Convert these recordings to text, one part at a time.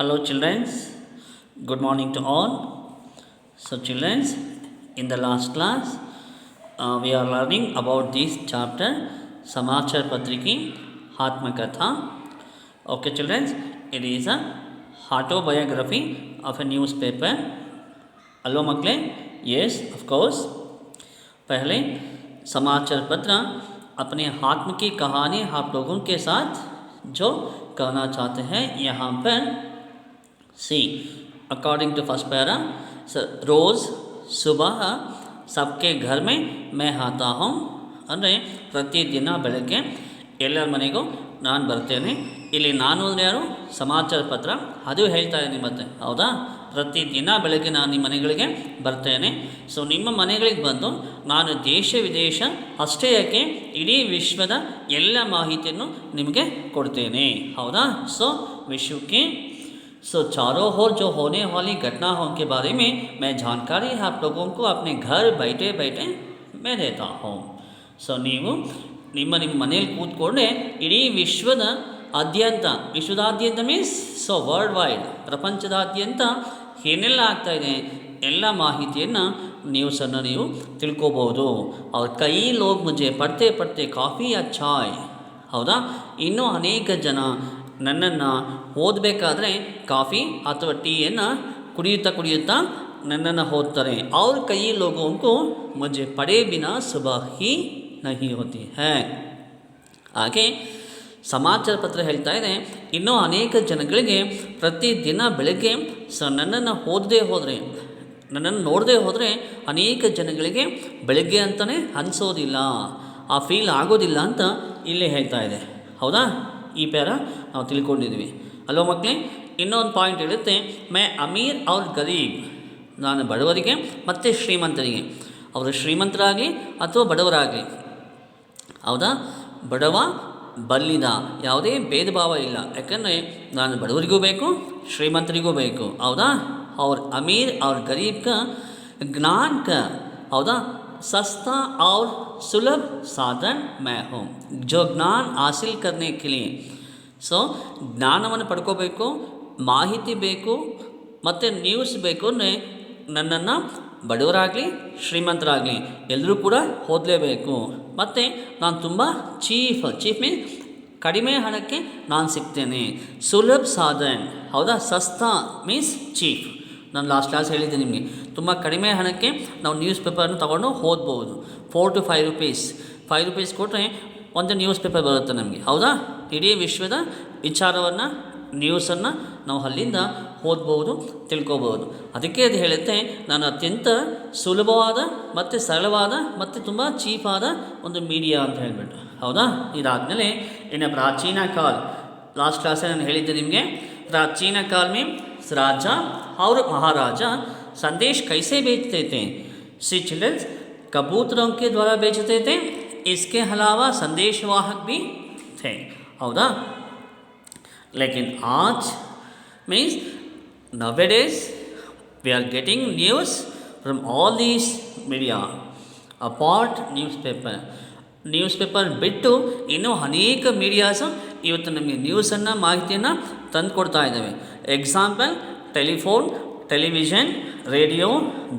Hello, children. Good morning to all. So, children, in the last class, we are learning about this chapter, Samachar Patriki Atmakatha. Okay, children, it is a autobiography of a newspaper. Hello, makle? Yes, of course. पहले समाचार पत्र अपने आत्म की कहानी आप लोगों के साथ जो कहना चाहते हैं यहाँ पर सी अकॉर्डिंग टू फर्स्ट पैरा रोज़ सुबह सबके घर में मैं आता हूँ ಅಂದರೆ ಪ್ರತಿದಿನ ಬೆಳಗ್ಗೆ ಎಲ್ಲರ ಮನೆಗೂ ನಾನು ಬರ್ತೇನೆ. ಇಲ್ಲಿ ನಾನು ಅಂದರೆ ಯಾರು? ಸಮಾಚಾರ ಪತ್ರ ಅದು ಹೇಳ್ತಾ ಇದ್ದೀನಿ ಮತ್ತೆ, ಹೌದಾ? ಪ್ರತಿದಿನ ಬೆಳಗ್ಗೆ ನಾನು ನಿಮ್ಮ ಮನೆಗಳಿಗೆ ಬರ್ತೇನೆ. ಸೊ ನಿಮ್ಮ ಮನೆಗಳಿಗೆ ಬಂದು ನಾನು ದೇಶ ವಿದೇಶ ಅಷ್ಟೇ ಯಾಕೆ ಇಡೀ ವಿಶ್ವದ ಎಲ್ಲ ಮಾಹಿತಿಯನ್ನು ನಿಮಗೆ ಕೊಡ್ತೇನೆ, ಹೌದಾ? ಸೊ ವಿಶ್ವಕ್ಕೆ चारों ओर जो होने वाली घटनाओं के बारे में मैं जानकारी आप लोगों को अपने घर बैठे बैठे मैं देता हूँ. ಸೊ ನೀವು ನಿಮ್ಮ ಮನೆಯಲ್ಲಿ ಕೂತ್ಕೊಂಡೆ ಇಡೀ ವಿಶ್ವದಾದ್ಯಂತ ಮೀನ್ಸ್ ಸೊ ವರ್ಲ್ಡ್ ವೈಡ್, ಪ್ರಪಂಚದಾದ್ಯಂತ ಏನೆಲ್ಲ ಆಗ್ತಾಯಿದೆ ಎಲ್ಲ ಮಾಹಿತಿಯನ್ನು ನ್ಯೂಸನ್ನು ನೀವು ತಿಳ್ಕೊಬೋದು. ಅವ್ರ ಕೈ ಲೋಗ್ ಮುಜೆ ಪಡ್ತೆ ಕಾಫಿ ಚಾಯ್, ಹೌದಾ? ಇನ್ನೂ ಅನೇಕ ಜನ ನನ್ನನ್ನು ಓದಬೇಕಾದ್ರೆ ಕಾಫಿ ಅಥವಾ ಟೀಯನ್ನು ಕುಡಿಯುತ್ತಾ ನನ್ನನ್ನು ಓದ್ತಾರೆ. ಅವ್ರ ಕೈ ಲೋಗೋಂಕು ಮುಜೆ ಪಡೆ ಬಿನಾ ಸುಬಹ ಹಿ ನಹಿ ಹೋತಿ ಹೈ. ಹಾಗೆ ಸಮಾಚಾರ ಪತ್ರ ಹೇಳ್ತಾ ಇದೆ, ಇನ್ನೂ ಅನೇಕ ಜನಗಳಿಗೆ ಪ್ರತಿದಿನ ಬೆಳಗ್ಗೆ ನನ್ನನ್ನು ಓದದೇ ಹೋದರೆ, ನನ್ನನ್ನು ನೋಡದೆ ಹೋದರೆ ಅನೇಕ ಜನಗಳಿಗೆ ಬೆಳಗ್ಗೆ ಅಂತಲೇ ಅನಿಸೋದಿಲ್ಲ, ಆ ಫೀಲ್ ಆಗೋದಿಲ್ಲ ಅಂತ ಇಲ್ಲೇ ಹೇಳ್ತಾ ಇದೆ, ಹೌದಾ? ಈ ಪ್ಯಾರ ನಾವು ತಿಳ್ಕೊಂಡಿದ್ವಿ ಅಲ್ವ ಮಕ್ಕಳೇ. ಇನ್ನೊಂದು ಪಾಯಿಂಟ್ ಹೇಳುತ್ತೆ, ಮೈ ಅಮೀರ್ ಅವ್ರ ಗರೀಬ್, ನಾನು ಬಡವರಿಗೆ ಮತ್ತು ಶ್ರೀಮಂತರಿಗೆ, ಅವರು ಶ್ರೀಮಂತರಾಗಲಿ ಅಥವಾ ಬಡವರಾಗಲಿ, ಹೌದಾ? ಬಡವ ಬಲ್ಲಿದ ಯಾವುದೇ ಭೇದ ಭಾವ ಇಲ್ಲ. ಯಾಕಂದರೆ ನಾನು ಬಡವರಿಗೂ ಬೇಕು ಶ್ರೀಮಂತರಿಗೂ ಬೇಕು, ಹೌದಾ? और अमीर और गरीब का ज्ञान का, हौदा, सस्ता और सुलभ साधन मैं हूँ. जो ज्ञान हासिल करने के लिए ಸೊ ಜ್ಞಾನವನ್ನು ಪಡ್ಕೋಬೇಕು, ಮಾಹಿತಿ ಬೇಕು ಮತ್ತು ನ್ಯೂಸ್ ಬೇಕು ಅಂದರೆ ನನ್ನನ್ನು ಬಡವರಾಗಲಿ ಶ್ರೀಮಂತರಾಗಲಿ ಎಲ್ಲರೂ ಕೂಡ ಓದಲೇಬೇಕು. ಮತ್ತು ನಾನು ತುಂಬ ಚೀಫ್ ಮೀನ್ಸ್ ಕಡಿಮೆ ಹಣಕ್ಕೆ ನಾನು ಸಿಗ್ತೇನೆ. ಸುಲಭ ಸಾಧನ್, ಹೌದಾ? ಸಸ್ತಾ ಮೀನ್ಸ್ ಚೀಫ್. ನಾನು ಲಾಸ್ಟ್ ಕ್ಲಾಸ್ ಹೇಳಿದ್ದೆ ನಿಮಗೆ, ತುಂಬ ಕಡಿಮೆ ಹಣಕ್ಕೆ ನಾವು ನ್ಯೂಸ್ ಪೇಪರನ್ನು ತೊಗೊಂಡು ಓದ್ಬೋದು. 4 to 5 rupees, 5 rupees ಕೊಟ್ಟರೆ ಒಂದು ನ್ಯೂಸ್ ಪೇಪರ್ ಬರುತ್ತೆ ನಮಗೆ, ಹೌದಾ? ಇಡೀ ವಿಶ್ವದ ವಿಚಾರವನ್ನು ನ್ಯೂಸನ್ನು ನಾವು ಅಲ್ಲಿಂದ ಓದ್ಬೋದು, ತಿಳ್ಕೊಬೋದು. ಅದಕ್ಕೆ ಅದು ಹೇಳುತ್ತೆ, ನಾನು ಅತ್ಯಂತ ಸುಲಭವಾದ ಮತ್ತು ಸರಳವಾದ ಮತ್ತು ತುಂಬ ಚೀಪಾದ ಒಂದು ಮೀಡಿಯಾ ಅಂತ ಹೇಳಿಬಿಟ್ಟು, ಹೌದಾ? ಇದಾದಮೇಲೆ ಇನ್ನು ಪ್ರಾಚೀನ ಕಾಲ, ಲಾಸ್ಟ್ ಕ್ಲಾಸಲ್ಲಿ ನಾನು ಹೇಳಿದ್ದೆ ನಿಮಗೆ, प्राचीन काल में राजा और महाराजा संदेश कैसे भेजते थे? सी चिल्ड्रंस, कबूतरों के द्वारा भेजते थे. इसके अलावा संदेशवाहक भी थे, हौदा? लेकिन आज means nowadays we are getting news from all these media apart news paper ಬಿಟ್ಟು ಇನ್ನೂ ಅನೇಕ ಮೀಡಿಯಾಸು ಇವತ್ತು ನಮಗೆ ನ್ಯೂಸನ್ನು ಮಾಹಿತಿಯನ್ನು ತಂದು ಕೊಡ್ತಾ ಇದ್ದಾವೆ. Example telephone, television, radio,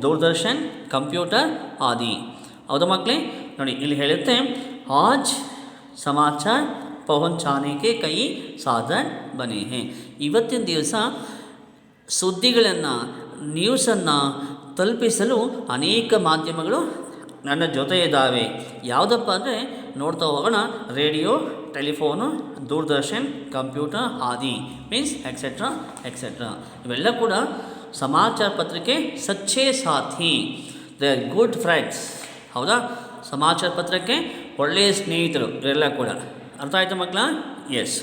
Doordarshan, computer ಆದಿ, ಹೌದಾ ಮಕ್ಕಳೇ? ನೋಡಿ ಇಲ್ಲಿ ಹೇಳುತ್ತೆ, ಆಜ್ ಸಮಾಚಾರ ಪಹುಂಚಾನೆ ಕೆ ಕೈ ಸಾಧನ್ ಬನೆ ಹೇ. ಇವತ್ತಿನ ದಿವಸ ಸುದ್ದಿಗಳನ್ನು, ನ್ಯೂಸನ್ನು ತಲುಪಿಸಲು ಅನೇಕ ಮಾಧ್ಯಮಗಳು ನನ್ನ ಜೊತೆ ಇದ್ದಾವೆ. ಯಾವುದಪ್ಪ ಅಂದರೆ ನೋಡ್ತಾ ಹೋಗೋಣ, ರೇಡಿಯೋ, ಟೆಲಿಫೋನು, ದೂರದರ್ಶನ್, ಕಂಪ್ಯೂಟರ್ ಆದಿ ಮೀನ್ಸ್ ಎಕ್ಸೆಟ್ರಾ ಎಕ್ಸೆಟ್ರಾ. ಇವೆಲ್ಲ ಕೂಡ ಸಮಾಚಾರ ಪತ್ರಿಕೆ ಸಚ್ಚೇ ಸಾಥಿ, ದೇ ಆರ್ ಗುಡ್ ಫ್ರೆಂಡ್ಸ್, ಹೌದಾ? ಸಮಾಚಾರ ಪತ್ರಕ್ಕೆ ಒಳ್ಳೆಯ ಸ್ನೇಹಿತರು ಇವೆಲ್ಲ ಕೂಡ. ಅರ್ಥ ಆಯಿತು ಮಕ್ಕಳ? ಎಸ್.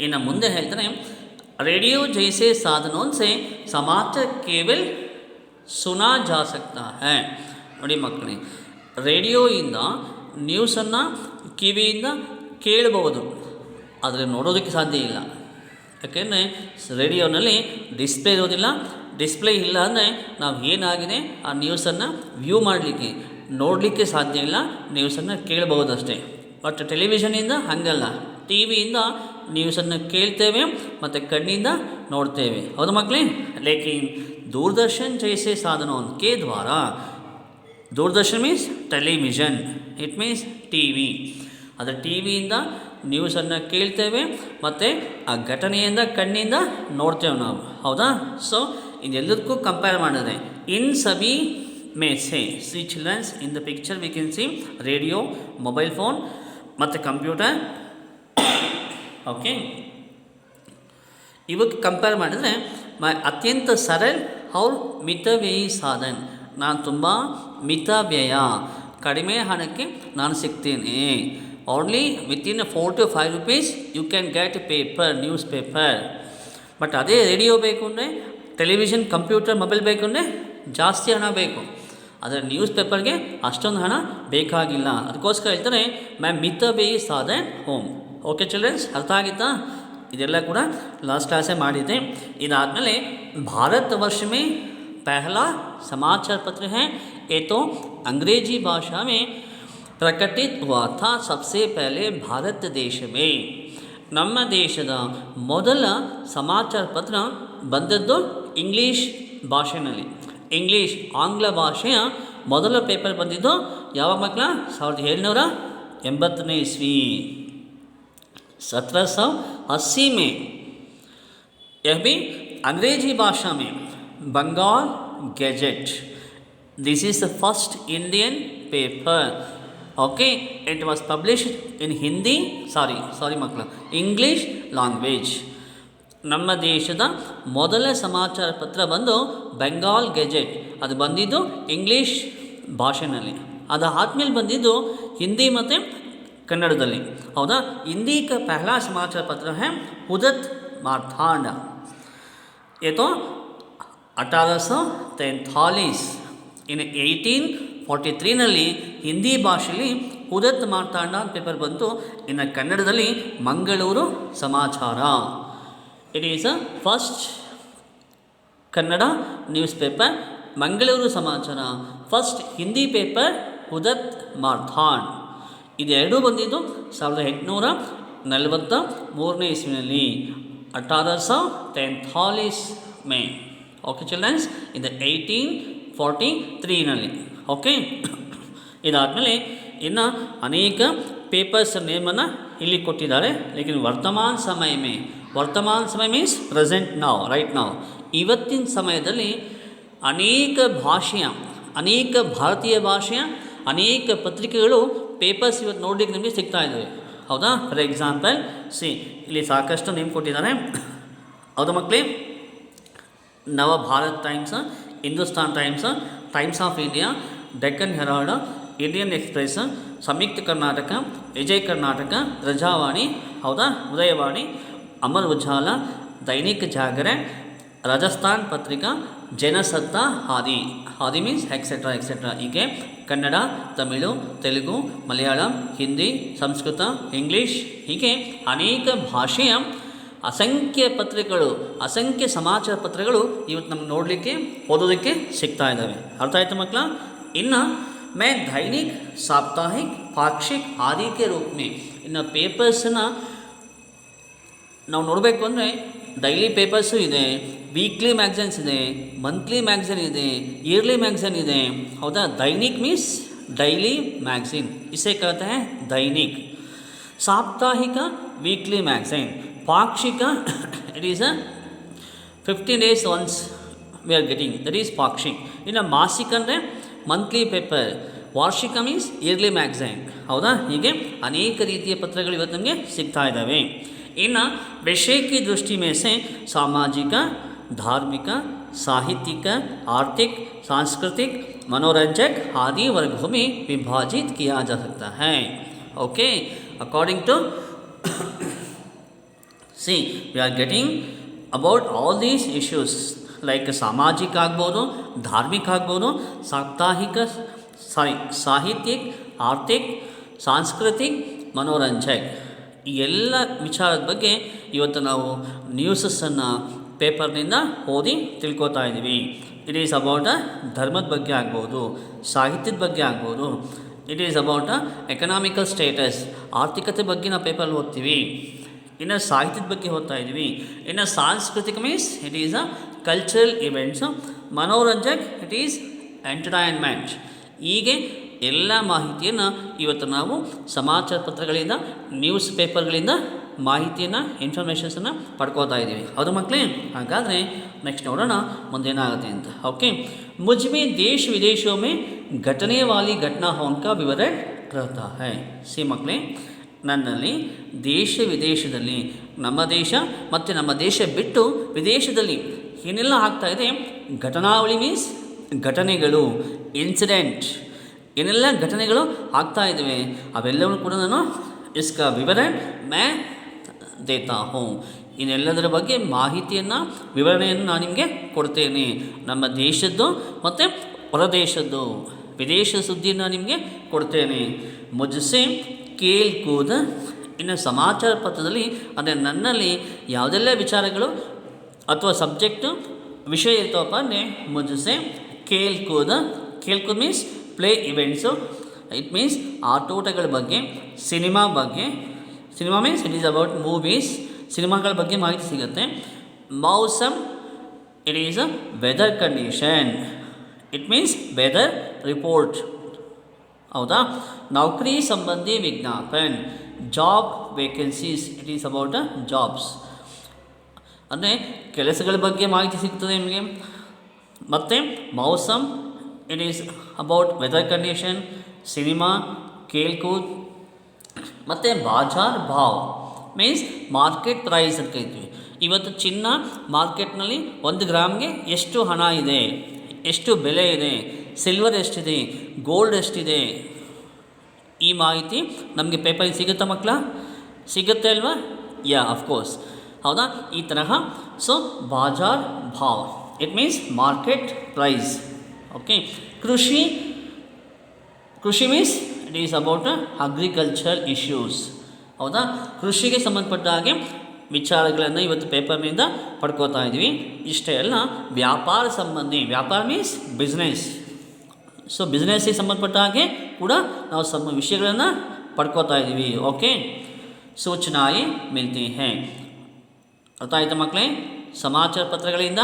ಇನ್ನು ಮುಂದೆ ಹೇಳ್ತಾನೆ, ರೇಡಿಯೋ ಜೈಸೆ ಸಾಧನೋं से समाचार केवल सुना जा सकता है. ನೋಡಿ ಮಕ್ಕಳೇ, ರೇಡಿಯೋಯಿಂದ ನ್ಯೂಸನ್ನು ಕಿವಿಯಿಂದ ಕೇಳಬಹುದು, ಆದರೆ ನೋಡೋದಕ್ಕೆ ಸಾಧ್ಯ ಇಲ್ಲ. ಯಾಕೆಂದರೆ ರೇಡಿಯೋನಲ್ಲಿ ಡಿಸ್ಪ್ಲೇ ಇರೋದಿಲ್ಲ. ಡಿಸ್ಪ್ಲೇ ಇಲ್ಲ ಅಂದರೆ ನಾವು ಏನಾಗಿದೆ ಆ ನ್ಯೂಸನ್ನು ವ್ಯೂ ಮಾಡಲಿಕ್ಕೆ, ನೋಡಲಿಕ್ಕೆ ಸಾಧ್ಯ ಇಲ್ಲ. ನ್ಯೂಸನ್ನು ಕೇಳಬಹುದಷ್ಟೇ. ಬಟ್ ಟೆಲಿವಿಷನಿಂದ ಹಾಗಲ್ಲ, ಟಿ ವಿಯಿಂದ ನ್ಯೂಸನ್ನು ಕೇಳ್ತೇವೆ ಮತ್ತು ಕಣ್ಣಿಂದ ನೋಡ್ತೇವೆ, ಹೌದು ಮಕ್ಕಳೇ. ಲೇಕಿನ್ ದೂರದರ್ಶನ್ ಜೈಸೆ ಸಾಧನೋं के द्वारा, Doordarshan means television, it means T V. ಅದರ ಟಿ ವಿಯಿಂದ ನ್ಯೂಸನ್ನು ಕೇಳ್ತೇವೆ ಮತ್ತು ಆ ಘಟನೆಯಿಂದ ಕಣ್ಣಿಂದ ನೋಡ್ತೇವೆ ನಾವು, ಹೌದಾ. ಸೊ ಇದೆಲ್ಲದಕ್ಕೂ ಕಂಪೇರ್ ಮಾಡಿದ್ರೆ ಇನ್ ಸಭಿ में से see childrens in the picture we can see radio, mobile phone ಮತ್ತು ಕಂಪ್ಯೂಟರ್. ಓಕೆ, ಇವಕ್ಕೆ ಕಂಪೇರ್ ಮಾಡಿದರೆ ಅತ್ಯಂತ ಸರಳ ಅವ್ರ ಮಿತವ್ಯಯಿ ಸಾಧನ. ನಾನು ತುಂಬ ಮಿತವ್ಯಯ, ಕಡಿಮೆ ಹಣಕ್ಕೆ ನಾನು ಸಿಗ್ತೀನಿ. Only within 4 to 5 rupees you can get paper, news paper. But ಅದೇ ರೇಡಿಯೋ ಬೇಕು ಅಂದರೆ, ಟೆಲಿವಿಷನ್, ಕಂಪ್ಯೂಟರ್, ಮೊಬೈಲ್ ಬೇಕು ಅಂದರೆ ಜಾಸ್ತಿ ಹಣ ಬೇಕು. ಆದರೆ ನ್ಯೂಸ್ ಪೇಪರ್ಗೆ ಅಷ್ಟೊಂದು ಹಣ ಬೇಕಾಗಿಲ್ಲ. ಅದಕ್ಕೋಸ್ಕರ ಹೇಳ್ತಾರೆ ಮಿತವ್ಯಯಿ ಸಾಧನ ಹೋಮ್. ಓಕೆ ಚಿಲ್ಡ್ರನ್ಸ್, ಅರ್ಥ ಆಗಿತ್ತಾ? ಇದೆಲ್ಲ ಕೂಡ ಲಾಸ್ಟ್ ಕ್ಲಾಸೇ ಮಾಡಿದ್ದೆ. ಇದಾದಮೇಲೆ ಭಾರತ ವರ್ಷ ಮೇ ಪಹಲಾ समाचार पत्र है ये तो अंग्रेजी भाषा में प्रकटित हुआ था सबसे पहले भारत देश में. ನಮ್ಮ ದೇಶದ ಮೊದಲ ಸಮಾಚಾರ ಪತ್ರ ಬಂದದ್ದು ಇಂಗ್ಲೀಷ್ ಭಾಷೆಯಲ್ಲಿ. ಇಂಗ್ಲೀಷ್ ಆಂಗ್ಲ ಭಾಷೆಯ ಮೊದಲ ಪೇಪರ್ ಬಂದಿದ್ದು ಯಾವಾಗ ಮಕ್ಕಳ? 1780 ईस्वी, 1780 में. यह भी अंग्रेजी भाषा में Bengal gazette. This is the first Indian paper. Okay, it was published in Hindi, sorry ಮಕ್ಕಳ, ಇಂಗ್ಲೀಷ್ ಲ್ಯಾಂಗ್ವೇಜ್. ನಮ್ಮ ದೇಶದ ಮೊದಲ ಸಮಾಚಾರ ಪತ್ರ ಬಂದು ಬೆಂಗಾಲ್ ಗೆಜೆಟ್. ಅದು ಬಂದಿದ್ದು ಇಂಗ್ಲೀಷ್ ಭಾಷೆಯಲ್ಲಿ. ಅದು ಆದಮೇಲೆ ಬಂದಿದ್ದು ಹಿಂದಿ ಮತ್ತು ಕನ್ನಡದಲ್ಲಿ, ಹೌದಾ. ಹಿಂದಿ का पहला समाचार पत्र है उदत मार्तांड. ये तो 1843 ಇನ್ 1843ನಲ್ಲಿ ಹಿಂದಿ ಭಾಷೆಯಲ್ಲಿ ಉದತ್ ಮಾರ್ತಾಂಡ ಪೇಪರ್ ಬಂತು. ಇನ್ನು ಕನ್ನಡದಲ್ಲಿ Mangaluru Samachara. It is a first Kannada news paper Mangaluru Samachara. First Hindi paper ಉದತ್ ಮಾರ್ತಾಂಡ್. ಇದೆರಡೂ ಬಂದಿದ್ದು 1843 ಇಸ್ವಿನಲ್ಲಿ, 1843 ಮೇ. ಓಕೆ ಚಿಲ್ಡ್ರನ್ಸ್, ಇದು 1843ನಲ್ಲಿ. ಓಕೆ, ಇದಾದಮೇಲೆ ಇನ್ನು ಅನೇಕ ಪೇಪರ್ಸ್ ನೇಮನ್ನು ಇಲ್ಲಿ ಕೊಟ್ಟಿದ್ದಾರೆ. ಲೇಕಿನ್ ವರ್ತಮಾನ ಸಮಯ ಮೀನ್ಸ್ ಪ್ರೆಸೆಂಟ್ ನಾವು, ರೈಟ್ ನಾವು. ಇವತ್ತಿನ ಸಮಯದಲ್ಲಿ ಅನೇಕ ಭಾರತೀಯ ಭಾಷೆಯ ಅನೇಕ ಪತ್ರಿಕೆಗಳು ಪೇಪರ್ಸ್ ಇವತ್ತು ನೋಡಲಿಕ್ಕೆ ನಿಮಗೆ ಸಿಗ್ತಾ ಇದ್ದಾವೆ, ಹೌದಾ. ಫಾರ್ ಎಕ್ಸಾಂಪಲ್ ಇಲ್ಲಿ ಸಾಕಷ್ಟು ನೇಮ್ ಕೊಟ್ಟಿದ್ದಾರೆ, ಹೌದಾ ಮಕ್ಕಳೇ. Navbharat Times, Hindustan Times, Times of India, Deccan Herald, Indian Express, Samyukta Karnataka, Vijay Karnataka, Prajavani, ಹೌದಾ, ಉದಯವಾಣಿ, ಅಮರ್ ಉಜಾಲ, ದೈನಿಕ್ ಜಾಗರಣ, ರಾಜಸ್ಥಾನ್ ಪತ್ರಿಕಾ, ಜನಸತ್ತಾ, ಆದಿ ಮೀನ್ಸ್ ಎಕ್ಸೆಟ್ರಾ ಎಕ್ಸೆಟ್ರಾ. ಹೀಗೆ ಕನ್ನಡ, ತಮಿಳು, ತೆಲುಗು, ಮಲಯಾಳಂ, ಹಿಂದಿ, ಸಂಸ್ಕೃತ, ಇಂಗ್ಲೀಷ್, ಹೀಗೆ ಅನೇಕ ಭಾಷೆಯ ಅಸಂಖ್ಯ ಪತ್ರಿಕೆಗಳು, ಅಸಂಖ್ಯ ಸಮಾಚಾರ ಪತ್ರಗಳು ಇವತ್ತು ನಮ್ಗೆ ನೋಡಲಿಕ್ಕೆ, ಓದೋದಕ್ಕೆ ಸಿಗ್ತಾ ಇದ್ದಾವೆ. ಅರ್ಥ ಆಯ್ತು ಮಕ್ಕಳ. ಇನ್ನು ಮೇ ದೈನಿಕ್, ಸಾಪ್ತಾಹಿಕ್, ಪಾಕ್ಷಿಕ್ ಆದಿ ಕೆ ರೂಪ ಮೇ. ಇನ್ನು ಪೇಪರ್ಸನ್ನು ನಾವು ನೋಡಬೇಕು ಅಂದರೆ ಡೈಲಿ ಪೇಪರ್ಸು ಇದೆ, ವೀಕ್ಲಿ ಮ್ಯಾಗ್ಝಿನ್ಸ್ ಇದೆ, ಮಂತ್ಲಿ ಮ್ಯಾಗ್ಝಿನ್ ಇದೆ, ಇಯರ್ಲಿ ಮ್ಯಾಗ್ಝಿನ್ ಇದೆ, ಹೌದಾ. ದೈನಿಕ್ ಮೀನ್ಸ್ ಡೈಲಿ ಮ್ಯಾಗ್ಝಿನ್, ಇಸೆ कहते हैं दैनिक. ಸಾಪ್ತಾಹಿಕ ವೀಕ್ಲಿ ಮ್ಯಾಗ್ಝಿನ್. ಪಾಕ್ಷಿಕ it is a 15 days once we are getting, that is ಪಾಕ್ಷಿಕ್. ಇನ್ನು ಮಾಸಿಕ ಅಂದರೆ ಮಂತ್ಲಿ ಪೇಪರ್, ವಾರ್ಷಿಕ ಮೀನ್ಸ್ ಇಯರ್ಲಿ ಮ್ಯಾಗ್ಝಿನ್, ಹೌದಾ. ಹೀಗೆ ಅನೇಕ ರೀತಿಯ ಪತ್ರಗಳು ಇವತ್ತು ನಮಗೆ ಸಿಗ್ತಾ ಇದ್ದಾವೆ. ಇನ್ನು ವಿಷಯ की दृष्टि में से सामाजिक, धार्मिक, साहित्यिक, आर्थिक, सांस्कृतिक, मनोरंजक आदि वर्गों में विभाजित किया जा सकता है. Okay, according to see we are getting about all these issues like ಸಾಮಾಜಿಕ ಆಗ್ಬೋದು, ಧಾರ್ಮಿಕ ಆಗ್ಬೋದು, ಸಾಹಿತ್ಯಿಕ್, ಆರ್ಥಿಕ್, ಸಾಂಸ್ಕೃತಿಕ್, ಮನೋರಂಜಕ್, ಈ ಎಲ್ಲ ವಿಚಾರದ ಬಗ್ಗೆ ಇವತ್ತು ನಾವು ನ್ಯೂಸಸ್ಸನ್ನು ಪೇಪರ್ನಿಂದ ಓದಿ ತಿಳ್ಕೊತಾ ಇದ್ದೀವಿ. ಇಟ್ ಈಸ್ ಅಬೌಟ್ ಧರ್ಮದ ಬಗ್ಗೆ ಆಗ್ಬೋದು, ಸಾಹಿತ್ಯದ ಬಗ್ಗೆ ಆಗ್ಬೋದು, it is about economical status, ಆರ್ಥಿಕತೆ ಬಗ್ಗೆ ನಾವು ಪೇಪರಲ್ಲಿ ಓದ್ತೀವಿ. ಇನ್ನು ಸಾಹಿತ್ಯದ ಬಗ್ಗೆ ಓದ್ತಾ ಇದ್ದೀವಿ. ಇನ್ನು ಸಾಂಸ್ಕೃತಿಕ means it is a cultural events. ಮನೋರಂಜಕ್ ಇಟ್ ಈಸ್ ಎಂಟರ್ಟೈನ್ಮೆಂಟ್. ಹೀಗೆ ಎಲ್ಲ ಮಾಹಿತಿಯನ್ನು ಇವತ್ತು ನಾವು ಸಮಾಚಾರ ಪತ್ರಗಳಿಂದ, ನ್ಯೂಸ್ ಪೇಪರ್ಗಳಿಂದ ಮಾಹಿತಿಯನ್ನು, ಇನ್ಫಾರ್ಮೇಷನ್ಸನ್ನು ಪಡ್ಕೋತಾ ಇದ್ದೀವಿ. ಹೌದು ಮಕ್ಕಳೇ? ಹಾಗಾದರೆ ನೆಕ್ಸ್ಟ್ ನೋಡೋಣ ಮುಂದೇನಾಗುತ್ತೆ ಅಂತ. ಓಕೆ, ಮುಜ್ಮೆ ದೇಶ ವಿದೇಶೋं में घटने वाली घटनाओं का विवरण रहता है. ಸಿ ಮಕ್ಕಳೇ, ನನ್ನಲ್ಲಿ ದೇಶ ವಿದೇಶದಲ್ಲಿ, ನಮ್ಮ ದೇಶ ಮತ್ತು ನಮ್ಮ ದೇಶ ಬಿಟ್ಟು ವಿದೇಶದಲ್ಲಿ ಏನೆಲ್ಲ ಆಗ್ತಾ ಇದೆ, ಘಟನಾವಳಿ ಮೀನ್ಸ್ ಘಟನೆಗಳು, ಇನ್ಸಿಡೆಂಟ್, ಏನೆಲ್ಲ ಘಟನೆಗಳು ಆಗ್ತಾ ಇದ್ದಾವೆ ಅವೆಲ್ಲವೂ ಕೂಡ ನಾನು ಇಸ್ಕಾ ವಿವರಣೆ ಮೇ ದೇತಾ ಹೂँ. ಇನ್ನೆಲ್ಲದರ ಬಗ್ಗೆ ಮಾಹಿತಿಯನ್ನು, ವಿವರಣೆಯನ್ನು ನಾನು ನಿಮಗೆ ಕೊಡ್ತೇನೆ. ನಮ್ಮ ದೇಶದ್ದು ಮತ್ತು ಹೊರದೇಶದ್ದು ವಿದೇಶ ಸುದ್ದಿಯನ್ನು ನಿಮಗೆ ಕೊಡ್ತೇನೆ. ಮುಜ್ಸೆ ಕೇಲ್ ಕೂದ್. ಇನ್ನು ಸಮಾಚಾರ ಪತ್ರದಲ್ಲಿ ಅಂದರೆ ನನ್ನಲ್ಲಿ ಯಾವುದೆಲ್ಲ ವಿಚಾರಗಳು ಅಥವಾ ಸಬ್ಜೆಕ್ಟು ವಿಷಯ ಇರ್ತಾವಪ್ಪ ಅಂದರೆ ಮುಜ್ಸೆ ಕೇಲ್ ಕೂದ್. ಕೇಲ್ ಕೂದ್ means play events. It means ಆಟೋಟಗಳ ಬಗ್ಗೆ, ಸಿನಿಮಾ ಬಗ್ಗೆ. Cinema means it is about movies, ಸಿನಿಮಾಗಳ ಬಗ್ಗೆ ಮಾಹಿತಿ ಸಿಗುತ್ತೆ. ಮೌಸಮ್ it is a weather condition. It means weather report. ಹೌದಾ? ನೌಕರಿ ಸಂಬಂಧಿ ವಿಜ್ಞಾಪನ್, job vacancies. It is about jobs, ಅಂದರೆ ಕೆಲಸಗಳ ಬಗ್ಗೆ ಮಾಹಿತಿ ಸಿಗ್ತದೆ ನಿಮಗೆ. ಮತ್ತು ಮೌಸಮ್ it is about weather condition, cinema, ಕೇಲ್ಕೂದ್. ಮತ್ತು ಬಾಜಾರ್ ಭಾವ್ ಮೀನ್ಸ್ ಮಾರ್ಕೆಟ್ ಪ್ರೈಸ್ ಅಂತ ಕರಿತೀವಿ. ಇವತ್ತು ಚಿನ್ನ ಮಾರ್ಕೆಟ್ನಲ್ಲಿ 1 ಗ್ರಾಮ್ಗೆ ಎಷ್ಟು ಹಣ ಇದೆ, ಎಷ್ಟು ಬೆಲೆ ಇದೆ, ಸಿಲ್ವರ್ ಎಷ್ಟಿದೆ, ಗೋಲ್ಡ್ ಎಷ್ಟಿದೆ, ಈ ಮಾಹಿತಿ ನಮಗೆ ಪೇಪರಿಗೆ ಸಿಗುತ್ತಾ ಮಕ್ಕಳ? ಸಿಗುತ್ತೆ ಅಲ್ವಾ? Yeah, of course. ಹೌದಾ? ಈ ತರಹ. ಸೊ ಬಾಜಾರ್ ಭಾವ್ it means market price. Okay. ಕೃಷಿ means it is about agriculture issues. ಹೌದಾ? ಕೃಷಿಗೆ ಸಂಬಂಧಪಟ್ಟ ಹಾಗೆ ವಿಚಾರಗಳನ್ನು ಇವತ್ತು ಪೇಪರ್ನಿಂದ ಪಡ್ಕೋತಾ ಇದ್ದೀವಿ. ಇಷ್ಟೇ ಅಲ್ಲ, ವ್ಯಾಪಾರ ಸಂಬಂಧಿ, ವ್ಯಾಪಾರ ಮೀನ್ಸ್ ಬಿಸ್ನೆಸ್. ಸೊ ಬಿಸ್ನೆಸ್ಸಿಗೆ ಸಂಬಂಧಪಟ್ಟ ಹಾಗೆ ಕೂಡ ನಾವು ವಿಷಯಗಳನ್ನು ಪಡ್ಕೋತಾ ಇದ್ದೀವಿ. ಓಕೆ. ಸೂಚನಾಯೇ ಮಿಲ್ತಿ ಹೈ. ಅರ್ಥ ಆಯ್ತಾ ಮಕ್ಕಳೇ? ಸಮಾಚಾರ ಪತ್ರಗಳಿಂದ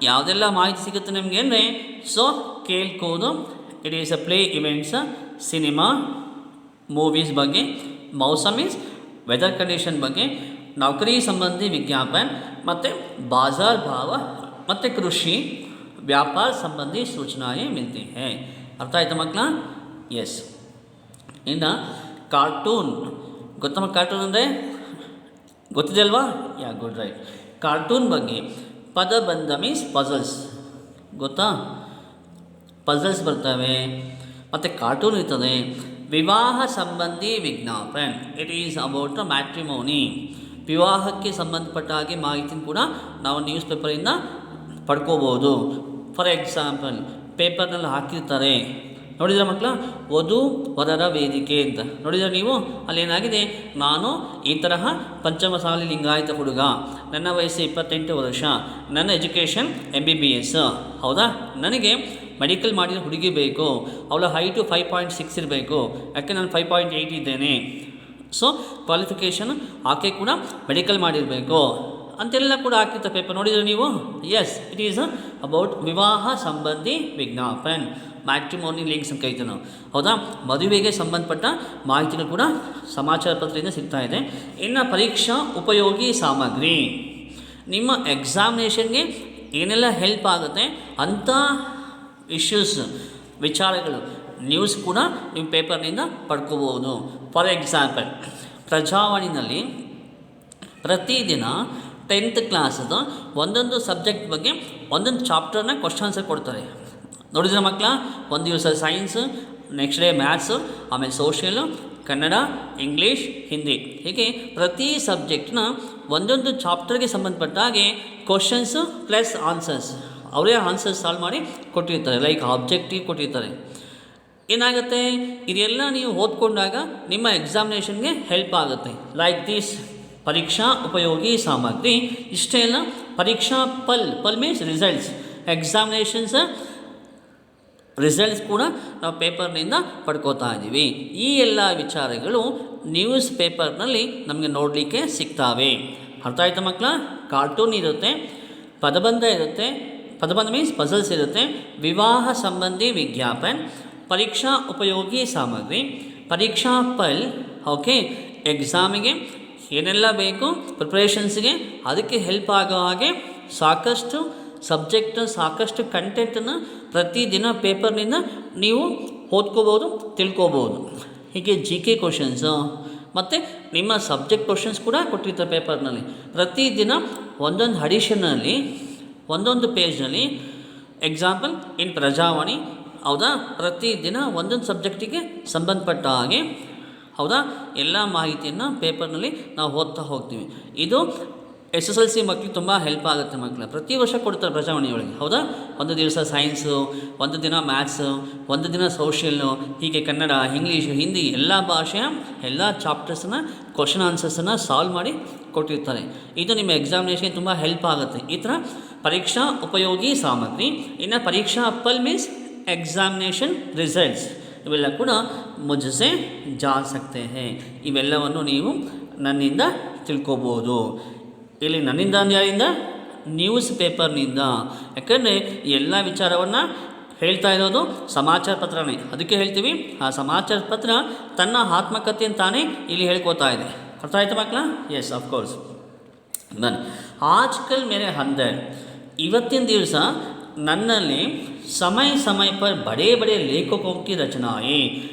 ಯಾವುದೆಲ್ಲ ಮಾಹಿತಿ ಸಿಗುತ್ತೆ ನಿಮಗೆ ಅಂದರೆ, ಸೊ ಕೇಳ್ಕೋದು it is a play events, cinema, movies ಬಗ್ಗೆ. ಮೌಸಮ್ ಮೀನ್ಸ್ ವೆದರ್ ಕಂಡೀಷನ್ ಬಗ್ಗೆ. ನೌಕರಿ ಸಂಬಂಧಿ ವಿಜ್ಞಾಪನ್ ಮತ್ತು ಬಾಜಾರ್ ಭಾವ ಮತ್ತು ಕೃಷಿ, ವ್ಯಾಪಾರ ಸಂಬಂಧಿ ಸೂಚನಾಯೇ ಮಿಲ್ತಿ ಹೈ. ಅರ್ಥ ಆಯ್ತಾ ಮಕ್ಕಳ? ಎಸ್. ಇನ್ನು ಕಾರ್ಟೂನ್ ಗೊತ್ತಮ್ಮ? ಕಾರ್ಟೂನ್ ಅಂದರೆ ಗೊತ್ತಿದೆ ಅಲ್ವಾ? ಯಾ, ಗುಡ್, ರೈಟ್. ಕಾರ್ಟೂನ್ ಬಗ್ಗೆ ಪದಬಂಧ ಮೀನ್ಸ್ ಪಜಲ್ಸ್. ಗೊತ್ತಾ? ಪಜಲ್ಸ್ ಬರ್ತವೆ ಮತ್ತು ಕಾರ್ಟೂನ್ ಇರ್ತದೆ. ವಿವಾಹ ಸಂಬಂಧಿ ವಿಜ್ಞಾಪನ್ ಇಟ್ ಈಸ್ ಅಬೌಟ್ ಮ್ಯಾಟ್ರಿಮೋನಿ. ವಿವಾಹಕ್ಕೆ ಸಂಬಂಧಪಟ್ಟ ಹಾಗೆ ಮಾಹಿತಿನ ಕೂಡ ನಾವು ನ್ಯೂಸ್ ಪೇಪರಿಂದ ಪಡ್ಕೋಬೋದು. ಫಾರ್ ಎಕ್ಸಾಂಪಲ್, ಪೇಪರ್ನಲ್ಲಿ ಹಾಕಿರ್ತಾರೆ, ನೋಡಿದ್ರೆ ಮಕ್ಕಳ, ವಧು ವರರ ವೇದಿಕೆ ಅಂತ ನೋಡಿದರೆ ನೀವು, ಅಲ್ಲೇನಾಗಿದೆ, ನಾನು ಈ ತರಹ ಪಂಚಮಸಾಲಿ ಲಿಂಗಾಯತ ಹುಡುಗ, ನನ್ನ ವಯಸ್ಸು 28 ವರ್ಷ, ನನ್ನ ಎಜುಕೇಷನ್ MBBS. ಹೌದಾ? ನನಗೆ ಮೆಡಿಕಲ್ ಮಾಡಿದ ಹುಡುಗಿ ಬೇಕು, ಅವಳ ಹೈಟು 5.6 ಇರಬೇಕು, ಯಾಕೆ ನಾನು 5.8 ಇದ್ದೇನೆ. ಸೊ ಕ್ವಾಲಿಫಿಕೇಷನ್ ಆಕೆ ಕೂಡ ಮೆಡಿಕಲ್ ಮಾಡಿರಬೇಕು ಅಂತೆಲ್ಲ ಕೂಡ ಹಾಕಿರ್ತಾರೆ ಪೇಪರ್. ನೋಡಿದರೆ ನೀವು? ಎಸ್, ಇಟ್ ಈಸ್ ಅಬೌಟ್ ವಿವಾಹ ಸಂಬಂಧಿ ವಿಜ್ಞಾಪನ್, ಮ್ಯಾಟ್ರಿಮೋನಿ ಲಿಂಕ್ಸ್ ಅಂತ ಕರಿತೀವಿ ನಾವು. ಹೌದಾ? ಮದುವೆಗೆ ಸಂಬಂಧಪಟ್ಟ ಮಾಹಿತಿಗಳು ಕೂಡ ಸಮಾಚಾರ ಪತ್ರದಿಂದ ಸಿಗ್ತಾ ಇದೆ. ಇನ್ನು ಪರೀಕ್ಷಾ ಉಪಯೋಗಿ ಸಾಮಗ್ರಿ, ನಿಮ್ಮ ಎಕ್ಸಾಮಿನೇಷನ್ಗೆ ಏನೆಲ್ಲ ಹೆಲ್ಪ್ ಆಗುತ್ತೆ ಅಂಥ ಇಶ್ಯೂಸ್, ವಿಚಾರಗಳು, ನ್ಯೂಸ್ ಕೂಡ ನೀವು ಪೇಪರ್ನಿಂದ ಪಡ್ಕೋಬೋದು. ಫಾರ್ ಎಕ್ಸಾಂಪಲ್, ಪ್ರಜಾವಾಣಿನಲ್ಲಿ ಪ್ರತಿದಿನ 10th ಕ್ಲಾಸದು ಒಂದೊಂದು ಸಬ್ಜೆಕ್ಟ್ ಬಗ್ಗೆ ಒಂದೊಂದು ಚಾಪ್ಟರ್ನ ಕ್ವಶನ್ ಆನ್ಸರ್ ಕೊಡ್ತಾರೆ. ನೋಡಿದ್ರೆ ಮಕ್ಕಳ, ಒಂದು ದಿವಸ ಸೈನ್ಸು, ನೆಕ್ಸ್ಟ್ ಡೇ ಮ್ಯಾಥ್ಸು, ಆಮೇಲೆ ಸೋಷಿಯಲು, ಕನ್ನಡ, ಇಂಗ್ಲೀಷ್, ಹಿಂದಿ, ಹೀಗೆ ಪ್ರತಿ ಸಬ್ಜೆಕ್ಟ್ನ ಒಂದೊಂದು ಚಾಪ್ಟರ್ಗೆ ಸಂಬಂಧಪಟ್ಟ ಹಾಗೆ ಕ್ವಶನ್ಸು ಪ್ಲಸ್ ಆನ್ಸರ್ಸ್, ಅವರೇ ಆನ್ಸರ್ಸ್ ಸಾಲ್ವ್ ಮಾಡಿ ಕೊಟ್ಟಿರ್ತಾರೆ. ಲೈಕ್ ಆಬ್ಜೆಕ್ಟಿವ್ ಕೊಟ್ಟಿರ್ತಾರೆ. ಏನಾಗುತ್ತೆ, ಇದೆಲ್ಲ ನೀವು ಓದ್ಕೊಂಡಾಗ ನಿಮ್ಮ ಎಕ್ಸಾಮಿನೇಷನ್ಗೆ ಹೆಲ್ಪ್ ಆಗುತ್ತೆ. ಲೈಕ್ ದಿಸ್ ಪರೀಕ್ಷಾ ಉಪಯೋಗಿ ಸಾಮಗ್ರಿ. ಇಷ್ಟೇ ಅಲ್ಲ, ಪರೀಕ್ಷಾ ಪಲ್ ಮೀನ್ಸ್ ರಿಸಲ್ಟ್ಸ್, ಎಕ್ಸಾಮಿನೇಷನ್ಸ್ ರಿಸಲ್ಟ್ಸ್ ಕೂಡ ನಾವು ಪೇಪರ್ನಿಂದ ಪಡ್ಕೋತಾ ಇದ್ದೀವಿ. ಈ ಎಲ್ಲ ವಿಚಾರಗಳು ನ್ಯೂಸ್ ಪೇಪರ್ನಲ್ಲಿ ನಮಗೆ ನೋಡಲಿಕ್ಕೆ ಸಿಗ್ತಾವೆ. ಅರ್ಥ ಆಯ್ತಾ ಮಕ್ಕಳ? ಕಾರ್ಟೂನ್ ಇರುತ್ತೆ, ಪದಬಂಧ ಇರುತ್ತೆ, ಪದಬಂಧ ಮೀನ್ಸ್ ಪಜಲ್ಸ್ ಇರುತ್ತೆ, ವಿವಾಹ ಸಂಬಂಧಿ ವಿಜ್ಞಾಪನ್, ಪರೀಕ್ಷಾ ಉಪಯೋಗಿ ಸಾಮಗ್ರಿ, ಪರೀಕ್ಷಾ ಪಲ್, ಓಕೆ, ಎಕ್ಸಾಮಿಗೆ ಏನೆಲ್ಲ ಬೇಕು ಪ್ರಿಪ್ರೇಷನ್ಸ್ಗೆ ಅದಕ್ಕೆ ಹೆಲ್ಪ್ ಆಗೋ ಹಾಗೆ ಸಾಕಷ್ಟು ಸಬ್ಜೆಕ್ಟ್, ಸಾಕಷ್ಟು ಕಂಟೆಂಟನ್ನು ಪ್ರತಿದಿನ ಪೇಪರ್ನಿಂದ ನೀವು ಓದ್ಕೋಬೋದು, ತಿಳ್ಕೊಬೋದು. ಹೀಗೆ GK ಕ್ವಶನ್ಸು ಮತ್ತು ನಿಮ್ಮ ಸಬ್ಜೆಕ್ಟ್ ಕ್ವಶನ್ಸ್ ಕೂಡ ಕೊಟ್ಟಿರ್ತಾರೆ ಪೇಪರ್ನಲ್ಲಿ. ಪ್ರತಿದಿನ ಒಂದೊಂದು ಅಡಿಷನಲ್ಲಿ ಒಂದೊಂದು ಪೇಜ್ನಲ್ಲಿ ಎಕ್ಸಾಂಪಲ್ ಇನ್ ಪ್ರಜಾವಾಣಿ, ಹೌದಾ, ಪ್ರತಿದಿನ ಒಂದೊಂದು ಸಬ್ಜೆಕ್ಟಿಗೆ ಸಂಬಂಧಪಟ್ಟ ಹಾಗೆ, ಹೌದಾ, ಎಲ್ಲ ಮಾಹಿತಿಯನ್ನು ಪೇಪರ್ನಲ್ಲಿ ನಾವು ಓದ್ತಾ ಹೋಗ್ತೀವಿ. ಇದು SSLC ಮಕ್ಕಳಿಗೆ ತುಂಬ ಹೆಲ್ಪ್ ಆಗುತ್ತೆ ಮಕ್ಕಳು. ಪ್ರತಿ ವರ್ಷ ಕೊಡ್ತಾರೆ ಪ್ರಜಾವಾಣಿಯೊಳಗೆ, ಹೌದಾ. ಒಂದು ದಿವಸ ಸೈನ್ಸು, ಒಂದು ದಿನ ಮ್ಯಾಥ್ಸು, ಒಂದು ದಿನ ಸೋಷಿಯಲ್ಲು, ಹೀಗೆ ಕನ್ನಡ, ಇಂಗ್ಲೀಷು, ಹಿಂದಿ ಎಲ್ಲ ಭಾಷೆಯ ಎಲ್ಲ ಚಾಪ್ಟರ್ಸನ್ನು ಕ್ವಶನ್ ಆನ್ಸರ್ಸನ್ನು ಸಾಲ್ವ್ ಮಾಡಿ ಕೊಟ್ಟಿರ್ತಾರೆ. ಇದು ನಿಮ್ಮ ಎಕ್ಸಾಮಿನೇಷನ್ಗೆ ತುಂಬ ಹೆಲ್ಪ್ ಆಗುತ್ತೆ. ಈ ಥರ ಪರೀಕ್ಷಾ ಉಪಯೋಗಿ ಸಾಮಗ್ರಿ, ಇನ್ನು ಪರೀಕ್ಷಾ ಅಪ್ಪಲ್ ಮೀನ್ಸ್ ಎಕ್ಸಾಮಿನೇಷನ್ ರಿಸಲ್ಟ್ಸ್, ಇವೆಲ್ಲ ಕೂಡ ಮುಜ್ಸೆ ಜಾ ಸಕ್ತೆ ಹೇ. ಇವೆಲ್ಲವನ್ನು ನೀವು ನನ್ನಿಂದ ತಿಳ್ಕೊಬೋದು. ಇಲ್ಲಿ ನನ್ನಿಂದ ಯಾರಿಂದ? ನ್ಯೂಸ್ ಪೇಪರ್ನಿಂದ. ಯಾಕಂದರೆ ಎಲ್ಲ ವಿಚಾರವನ್ನು ಹೇಳ್ತಾ ಇರೋದು ಸಮಾಚಾರ ಪತ್ರನೇ, ಅದಕ್ಕೆ ಹೇಳ್ತೀವಿ ಆ ಸಮಾಚಾರ ಪತ್ರ ತನ್ನ ಆತ್ಮಕಥೆಯನ್ನು ತಾನೇ ಇಲ್ಲಿ ಹೇಳ್ಕೊತಾ ಇದೆ. ಅರ್ಥ ಆಯ್ತು ಮಕ್ಕಳ? Yes, of course. ಬನ್ನಿ, ಆಜ್ಕಲ್ ಮೇರೆ ಅಂದರ್, ಇವತ್ತಿನ ದಿವಸ ನನ್ನಲ್ಲಿ ಸಮಯ ಪರ್ ಬಡೇ ಲೇಖಕೋ ಕಿ ರಚನಾಯೇ,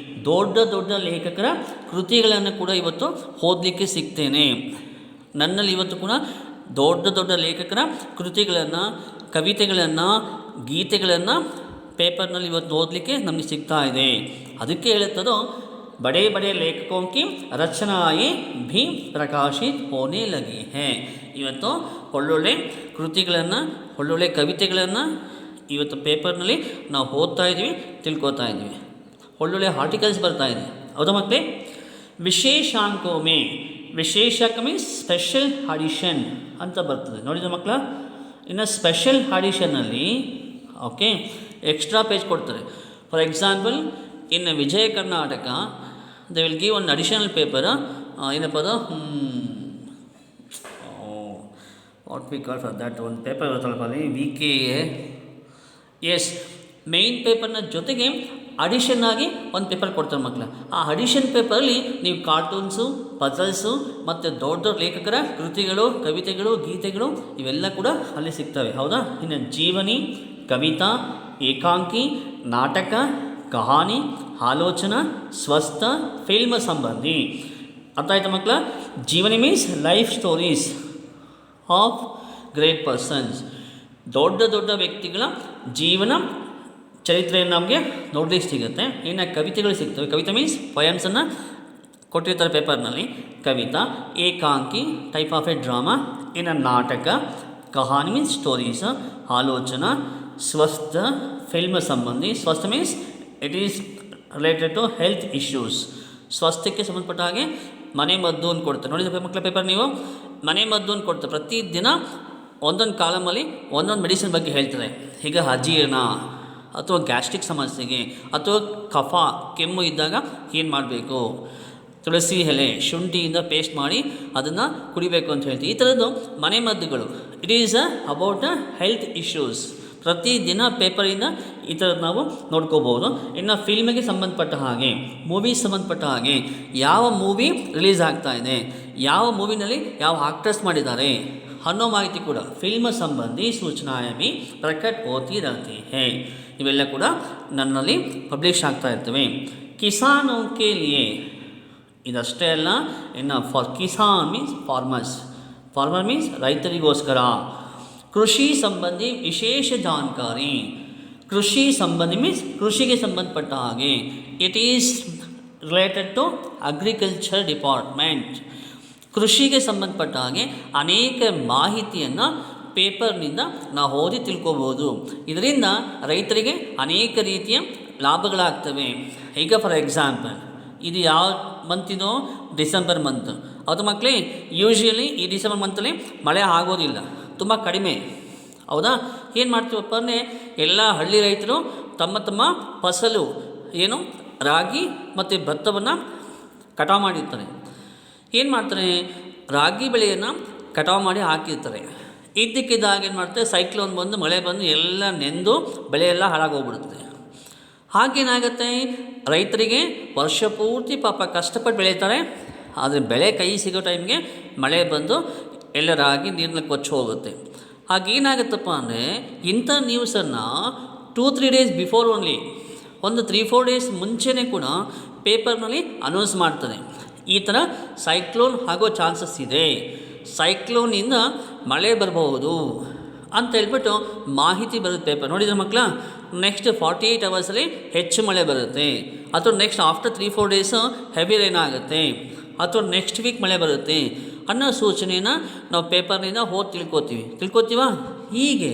ದೊಡ್ಡ ದೊಡ್ಡ ಲೇಖಕರ ಕೃತಿಗಳನ್ನು ಕೂಡ ಇವತ್ತು ಓದಲಿಕ್ಕೆ ಸಿಗ್ತೇನೆ. ನನ್ನಲ್ಲಿ ಇವತ್ತು ಕೂಡ ದೊಡ್ಡ ದೊಡ್ಡ ಲೇಖಕರ ಕೃತಿಗಳನ್ನು, ಕವಿತೆಗಳನ್ನು, ಗೀತೆಗಳನ್ನು ಪೇಪರ್ನಲ್ಲಿ ಇವತ್ತು ಓದಲಿಕ್ಕೆ ನಮಗೆ ಸಿಗ್ತಾ ಇದೆ. ಅದಕ್ಕೆ ಹೇಳುತ್ತದೋ ಬಡೇ ಲೇಖಕೋ ಕಿ ರಚನಾಯೇ ಭೀ ಪ್ರಕಾಶಿತ್ ಹೋನೆ ಲಗಿ ಹೇ. ಇವತ್ತು ಒಳ್ಳೊಳ್ಳೆ ಕೃತಿಗಳನ್ನು, ಒಳ್ಳೊಳ್ಳೆ ಕವಿತೆಗಳನ್ನು ಇವತ್ತು ಪೇಪರ್ನಲ್ಲಿ ನಾವು ಓದ್ತಾ ಇದ್ದೀವಿ, ತಿಳ್ಕೊತಾ ಇದ್ದೀವಿ. ಒಳ್ಳೊಳ್ಳೆ ಆರ್ಟಿಕಲ್ಸ್ ಬರ್ತಾ ಇದೆ, ಹೌದಾ ಮಕ್ಕಳೇ. ವಿಶೇಷಾಂಕೋ ಮೇ, ವಿಶೇಷಕ ಮೀನ್ಸ್ ಸ್ಪೆಷಲ್ ಅಡಿಷನ್ ಅಂತ ಬರ್ತದೆ, ನೋಡಿದ ಮಕ್ಕಳ. ಇನ್ನು ಸ್ಪೆಷಲ್ ಅಡಿಷನ್ನಲ್ಲಿ ಓಕೆ ಎಕ್ಸ್ಟ್ರಾ ಪೇಜ್ ಕೊಡ್ತಾರೆ. For example in Vijaya Karnataka they will give one additional paper, ಏನಪ್ಪ ಅದು, what we call for that ಒಂದು ಪೇಪರ್ ಬರುತ್ತಲ್ಲಪ್ಪ ಅಲ್ಲಿ VKA. ಎಸ್, ಮೇಯ್ನ್ ಪೇಪರ್ನ ಜೊತೆಗೆ ಅಡಿಷನ್ ಆಗಿ ಒಂದು ಪೇಪರ್ ಕೊಡ್ತಾರೆ ಮಕ್ಕಳ. ಆ ಅಡಿಷನ್ ಪೇಪರಲ್ಲಿ ನೀವು ಕಾರ್ಟೂನ್ಸು, ಪಜಲ್ಸು ಮತ್ತು ದೊಡ್ಡ ದೊಡ್ಡ ಲೇಖಕರ ಕೃತಿಗಳು, ಕವಿತೆಗಳು, ಗೀತೆಗಳು ಇವೆಲ್ಲ ಕೂಡ ಅಲ್ಲಿ ಸಿಗ್ತವೆ, ಹೌದಾ. ಇನ್ನು ಜೀವನಿ, ಕವಿತಾ, ಏಕಾಂಕಿ, ನಾಟಕ, ಕಹಾನಿ, ಆಲೋಚನಾ, ಸ್ವಸ್ಥ, ಫಿಲ್ಮ್ ಸಂಬಂಧಿ. ಅರ್ಥ ಆಯ್ತಾ ಮಕ್ಕಳ? ಜೀವನಿ means life stories of great persons, ದೊಡ್ಡ ದೊಡ್ಡ ವ್ಯಕ್ತಿಗಳ ಜೀವನ ಚರಿತ್ರೆಯನ್ನು ನಮಗೆ ನೋಡಲಿಕ್ಕೆ ಸಿಗುತ್ತೆ. ಇನ್ನು ಕವಿತೆಗಳು ಸಿಗ್ತವೆ. ಕವಿತೆ ಮೀನ್ಸ್ ಪೊಯಮ್ಸನ್ನು ಕೊಟ್ಟಿರ್ತಾರೆ ಪೇಪರ್ನಲ್ಲಿ. ಕವಿತಾ, ಏಕಾಂಕಿ ಟೈಪ್ ಆಫ್ ಎ ಡ್ರಾಮಾ. ಇನ್ನು ನಾಟಕ, ಕಹಾನಿ ಮೀನ್ಸ್ ಸ್ಟೋರೀಸ್, ಆಲೋಚನಾ, ಸ್ವಸ್ಥ ಫಿಲ್ಮ್ ಸಂಬಂಧಿ. ಸ್ವಸ್ಥ means it is related to health issues. ಸ್ವಾಸ್ಥ್ಯಕ್ಕೆ ಸಂಬಂಧಪಟ್ಟ ಹಾಗೆ ಮನೆ ಮದ್ದು ಅಂತ ಕೊಡ್ತಾರೆ, ನೋಡಿದ ಮಕ್ಕಳ ಪೇಪರ್ ನೀವು. ಮನೆ ಮದ್ದು ಅಂತ ಕೊಡ್ತಾರೆ, ಪ್ರತಿದಿನ ಒಂದೊಂದು ಕಾಲಮಲ್ಲಿ ಒಂದೊಂದು ಮೆಡಿಸಿನ್ ಬಗ್ಗೆ ಹೇಳ್ತಾರೆ. ಈಗ ಅಜೀರ್ಣ ಅಥವಾ ಗ್ಯಾಸ್ಟ್ರಿಕ್ ಸಮಸ್ಯೆಗೆ ಅಥವಾ ಕಫ ಕೆಮ್ಮು ಇದ್ದಾಗ ಏನು ಮಾಡಬೇಕು, ತುಳಸಿ ಎಲೆ ಶುಂಠಿಯಿಂದ ಪೇಸ್ಟ್ ಮಾಡಿ ಅದನ್ನು ಕುಡಿಬೇಕು ಅಂತ ಹೇಳ್ತೀವಿ. ಈ ಥರದ್ದು ಮನೆ ಮದ್ದುಗಳು. It is about health issues. ಪ್ರತಿದಿನ ಪೇಪರಿಂದ ಈ ಥರದ್ದು ನಾವು ನೋಡ್ಕೋಬೋದು. ಇನ್ನು ಫಿಲ್ಮಿಗೆ ಸಂಬಂಧಪಟ್ಟ ಹಾಗೆ, ಮೂವೀಸ್ ಸಂಬಂಧಪಟ್ಟ ಹಾಗೆ, ಯಾವ ಮೂವಿ ರಿಲೀಸ್ ಆಗ್ತಾ ಇದೆ, ಯಾವ ಮೂವಿನಲ್ಲಿ ಯಾವ ಆಕ್ಟರ್ಸ್ ಮಾಡಿದ್ದಾರೆ ಅನ್ನೋ ಮಾಹಿತಿ ಕೂಡ ಫಿಲ್ಮ್ ಸಂಬಂಧಿ ಸೂಚನಾಯೇ ಭೀ ಪ್ರಕಟ್ ಹೋತಿ रहती है. ಇವೆಲ್ಲ ಕೂಡ ನನ್ನಲ್ಲಿ ಪಬ್ಲಿಷ್ ಆಗ್ತಾ ಇರ್ತವೆ. ಕಿಸಾನೋ ಕೆ ಲಿಯೆ, ಇದಷ್ಟೇ ಅಲ್ಲ, ಇನ್ನು ಫಾರ್ ಕಿಸಾನ್ ಮೀನ್ಸ್ ಫಾರ್ಮರ್ಸ್, ಫಾರ್ಮರ್ ಮೀನ್ಸ್ ರೈತರಿಗೋಸ್ಕರ. ಕೃಷಿ ಸಂಬಂಧಿ ವಿಶೇಷ ಜಾನಕಾರಿ, ಕೃಷಿ ಸಂಬಂಧಿ ಮೀನ್ಸ್ ಕೃಷಿಗೆ ಸಂಬಂಧಪಟ್ಟ ಹಾಗೆ. It is related to agriculture department. ಕೃಷಿಗೆ ಸಂಬಂಧಪಟ್ಟ ಹಾಗೆ ಅನೇಕ ಮಾಹಿತಿಯನ್ನು ಪೇಪರ್ನಿಂದ ನಾವು ಓದಿ ತಿಳ್ಕೊಬೋದು. ಇದರಿಂದ ರೈತರಿಗೆ ಅನೇಕ ರೀತಿಯ ಲಾಭಗಳಾಗ್ತವೆ. ಈಗ ಫಾರ್ ಎಕ್ಸಾಂಪಲ್ ಇದು ಯಾವ ಮಂತಿದೋ, ಡಿಸೆಂಬರ್ ಮಂತ್. ಹೌದು ಮಕ್ಕಳೇ, ಯೂಶ್ವಲಿ ಈ ಡಿಸೆಂಬರ್ ಮಂತಲ್ಲಿ ಮಳೆ ಆಗೋದಿಲ್ಲ, ತುಂಬ ಕಡಿಮೆ, ಹೌದಾ. ಏನು ಮಾಡ್ತೀವಪ್ಪ ಅಂದರೆ ಎಲ್ಲ ಹಳ್ಳಿ ರೈತರು ತಮ್ಮ ತಮ್ಮ ಫಸಲು ಏನು ರಾಗಿ ಮತ್ತು ಭತ್ತವನ್ನು ಕಟಾವು ಮಾಡಿರ್ತಾರೆ. ಏನು ಮಾಡ್ತಾರೆ, ರಾಗಿ ಬೆಳೆಯನ್ನು ಕಟಾವು ಮಾಡಿ ಹಾಕಿರ್ತಾರೆ. ಇದ್ದಕ್ಕಿದ್ದಾಗ ಏನು ಮಾಡ್ತಾರೆ, ಸೈಕ್ಲೋನ್ ಬಂದು ಮಳೆ ಬಂದು ಎಲ್ಲ ನೆಂದು ಬೆಳೆ ಎಲ್ಲ ಹಾಳಾಗೋಗ್ಬಿಡುತ್ತೆ. ಹಾಗೇನಾಗುತ್ತೆ, ರೈತರಿಗೆ ವರ್ಷ ಪೂರ್ತಿ ಪಾಪ ಕಷ್ಟಪಟ್ಟು ಬೆಳೀತಾರೆ, ಆದರೆ ಬೆಳೆ ಕೈ ಸಿಗೋ ಟೈಮ್ಗೆ ಮಳೆ ಬಂದು ಎಲ್ಲ ರಾಗಿ ನೀರನ್ನ ಕೊಚ್ಚಿ ಹೋಗುತ್ತೆ. ಹಾಗೇನಾಗುತ್ತಪ್ಪ ಅಂದರೆ ಇಂಥ ನ್ಯೂಸನ್ನು 2-3 ಡೇಸ್ ಬಿಫೋರ್ ಓನ್ಲಿ, ಒಂದು 3-4 ಡೇಸ್ ಮುಂಚೆನೇ ಕೂಡ ಪೇಪರ್ನಲ್ಲಿ ಅನೌನ್ಸ್ ಮಾಡ್ತಾರೆ, ಈ ಥರ ಸೈಕ್ಲೋನ್ ಆಗೋ ಚಾನ್ಸಸ್ ಇದೆ, ಸೈಕ್ಲೋನಿಂದ ಮಳೆ ಬರಬಹುದು ಅಂತ ಹೇಳ್ಬಿಟ್ಟು ಮಾಹಿತಿ ಬರುತ್ತೆ ಪೇಪರ್. ನೋಡಿದ್ರೆ ಮಕ್ಕಳ, ನೆಕ್ಸ್ಟ್ 48 ಅವರ್ಸಲ್ಲಿ ಹೆಚ್ಚು ಮಳೆ ಬರುತ್ತೆ, ಅಥವಾ next after 3-4 days heavy rain ಆಗುತ್ತೆ, ಅಥವಾ ನೆಕ್ಸ್ಟ್ ವೀಕ್ ಮಳೆ ಬರುತ್ತೆ ಅನ್ನೋ ಸೂಚನೆಯನ್ನು ನಾವು ಪೇಪರ್ನಿಂದ ತಿಳ್ಕೊತೀವ. ಹೀಗೆ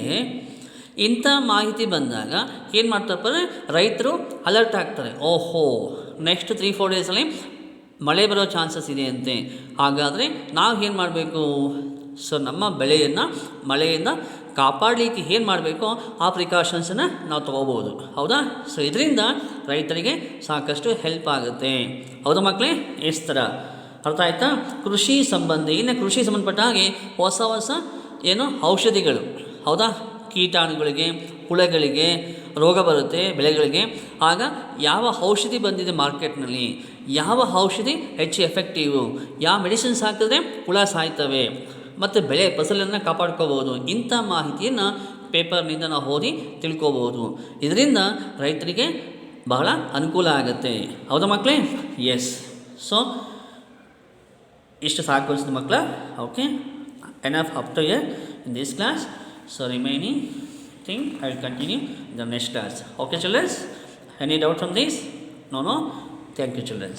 ಇಂಥ ಮಾಹಿತಿ ಬಂದಾಗ ಏನು ಮಾಡ್ತಾರಪ್ಪ ಅಂದರೆ ರೈತರು ಅಲರ್ಟ್ ಆಗ್ತಾರೆ, ಓಹೋ ನೆಕ್ಸ್ಟ್ 3-4 ಡೇಸಲ್ಲಿ ಮಳೆ ಬರೋ ಚಾನ್ಸಸ್ ಇದೆ ಅಂತೆ. ಹಾಗಾದರೆ ನಾವು ಏನು ಮಾಡಬೇಕು, ಸೊ ನಮ್ಮ ಬೆಳೆಯನ್ನು ಮಳೆಯಿಂದ ಕಾಪಾಡಲಿಕ್ಕೆ ಏನು ಮಾಡಬೇಕು ಆ ಪ್ರಿಕಾಷನ್ಸನ್ನು ನಾವು ತೊಗೋಬೋದು, ಹೌದಾ. ಸೊ ಇದರಿಂದ ರೈತರಿಗೆ ಸಾಕಷ್ಟು ಹೆಲ್ಪ್ ಆಗುತ್ತೆ, ಹೌದಾ ಮಕ್ಕಳೇ. ಎಷ್ಟು ಥರ ಅರ್ಥ ಆಯ್ತಾ. ಕೃಷಿ ಸಂಬಂಧಪಟ್ಟ ಹಾಗೆ ಹೊಸ ಏನು ಔಷಧಿಗಳು, ಹೌದಾ, ಕೀಟಾಣುಗಳಿಗೆ, ಹುಳಗಳಿಗೆ ರೋಗ ಬರುತ್ತೆ ಬೆಳೆಗಳಿಗೆ, ಆಗ ಯಾವ ಔಷಧಿ ಬಂದಿದೆ ಮಾರ್ಕೆಟ್ನಲ್ಲಿ, ಯಾವ ಔಷಧಿ ಹೆಚ್ಚು ಎಫೆಕ್ಟಿವು, ಯಾವ ಮೆಡಿಸಿನ್ಸ್ ಹಾಕಿದ್ರೆ ಹುಳ ಸಾಯ್ತವೆ ಮತ್ತು ಬೆಳೆ ಫಸಲನ್ನು ಕಾಪಾಡ್ಕೋಬೋದು, ಇಂಥ ಮಾಹಿತಿಯನ್ನು ಪೇಪರ್ನಿಂದ ನಾವು ಓದಿ ತಿಳ್ಕೊಬೋದು. ಇದರಿಂದ ರೈತರಿಗೆ ಬಹಳ ಅನುಕೂಲ ಆಗುತ್ತೆ, ಹೌದಾ ಮಕ್ಕಳೇ. ಎಸ್, ಸೊ ಇಷ್ಟು ಸಾಕು ಅನಿಸಿದ ಮಕ್ಕಳ. Okay, enough up to year in this class. So remaining thing I will continue in the next class. Okay children, any doubt on this? No. Thank you children.